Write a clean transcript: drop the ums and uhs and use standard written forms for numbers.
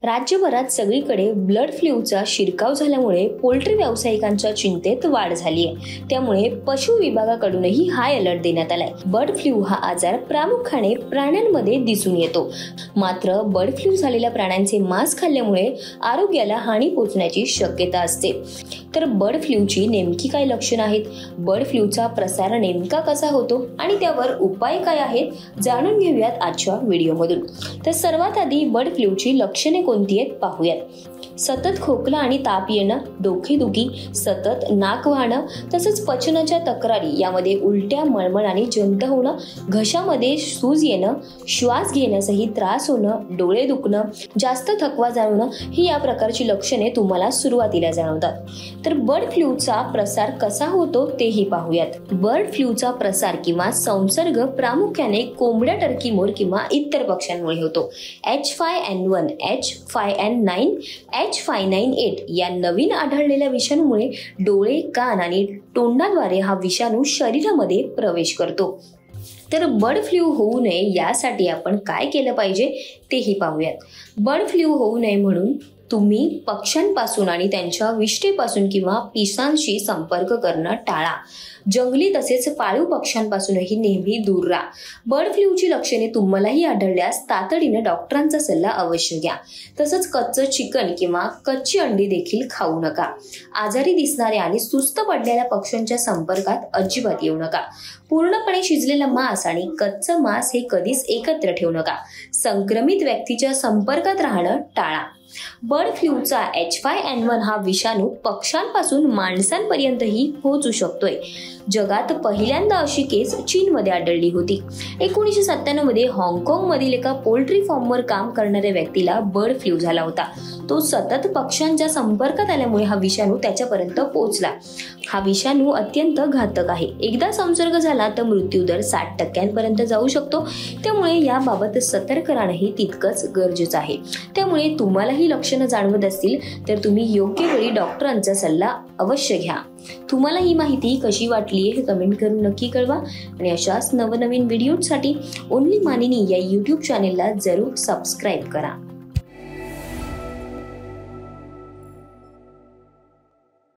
राज्यभरात सगळीकडे बर्ड फ्लूचा शिरकाव झाल्यामुळे पोल्ट्री व्यावसायिकांच्या चिंतेत वाढ झाली आहे। त्यामुळे पशु विभागाकडूनही हाय अलर्ट देण्यात आलाय। बर्ड फ्लू हा आजार प्रामुख्याने प्राण्यांमध्ये दिसून येतो, मात्र बर्ड फ्लू झालेल्या प्राण्यांचे मांस खाल्ल्यामुळे आरोग्याला हानी पोहोचण्याची शक्यता असते। तर बर्ड फ्लूची नेमकी काय लक्षणं आहेत, बर्ड फ्लूचा प्रसार नेमका कसा होतो आणि त्यावर उपाय काय आहेत, जाणून घेऊयात आजच्या व्हिडिओमधून। तर सर्वात आधी बर्ड फ्लूची लक्षणे कोणती आहेत पाहूयात। सतत खोकला आणि ताप येणं, डोकेदुखी, सतत नाक वाहणं, तसंच पचनाच्या तक्रारी, यामध्ये उलट्या, मळमळ आणि जंत होणं, घशामध्ये सूज येणं, श्वास घेण्यासही त्रास होणं, डोळे दुखणं, जास्त थकवा जाणवणं ही या प्रकारची लक्षणे तुम्हाला सुरुवातीला जाणवतात। तर बर्ड फ्लूचा प्रसार कसा होतो तेही पाहूयात। बर्ड फ्लूचा प्रसार किंवा संसर्ग प्रामुख्याने कोंबड्या, टर्की मोर किंवा इतर पक्ष्यांमुळे होतो। H5N1, H5N9, H598 या नवीन आढळलेल्या विषाणूमुळे डोळे, कान आणि तोंडाद्वारे हा विषाणू शरीरामध्ये प्रवेश करतो। तर बर्ड फ्लू होऊ नये यासाठी आपण काय केलं पाहिजे तेही पाहूयात। बर्ड फ्लू होऊ नये म्हणून तुम्ही पक्ष्यांपासून आणि त्यांच्या विष्ठेपासून किंवा पिसांशी संपर्क करणं टाळा। जंगली तसेच पाळीव पक्ष्यांपासूनही नेहमी दूर राहा। बर्ड फ्लूची लक्षणे तुम्हालाही आढळल्यास तातडीने डॉक्टरांचा सल्ला अवश्य घ्या। तसंच कच्चं चिकन किंवा कच्ची अंडी देखील खाऊ नका। आजारी दिसणाऱ्या आणि सुस्त पडलेल्या पक्ष्यांच्या संपर्कात अजिबात येऊ नका। पूर्णपणे शिजलेलं मांस आणि कच्चं मांस हे कधीच एकत्र ठेवू नका। संक्रमित व्यक्तीच्या संपर्कात राहणं टाळा। बर्ड फ्लूचा H5N1 हा विषाणू पक्ष्यांपासून माणसांपर्यंतही पोहोचू शकतोय। जगात पहिल्यांदा अशी केस चीनमध्ये आढळली होती। 1997 मध्ये हाँगकाँग मधील एका पोल्ट्री फार्मवर काम करणाऱ्या व्यक्तीला बर्ड फ्लू झाला होता। तो सतत पक्ष्यांच्या संपर्कात आल्यामुळे हा विषाणू त्याच्यापर्यंत पोहोचला। हा विषाणू अत्यंत घातक आहे। एकदा संसर्ग झाला तर मृत्यूदर 60% पर्यंत जाऊ शकतो। त्यामुळे याबाबत सतर्क राहणंही तितकंच गरजेचं आहे। त्यामुळे तुम्हालाही लक्षणं जाणवत असतील तर तुम्ही योग्य वेळी डॉक्टरांचा सल्ला अवश्य घ्या। तुम्हाला ही माहिती कशी वाटली हे कमेंट करून नक्की कळवा आणि अशाच नवनवीन व्हिडिओसाठी ओन्ली मानिनी या YouTube चॅनेलला जरूर सबस्क्राईब करा।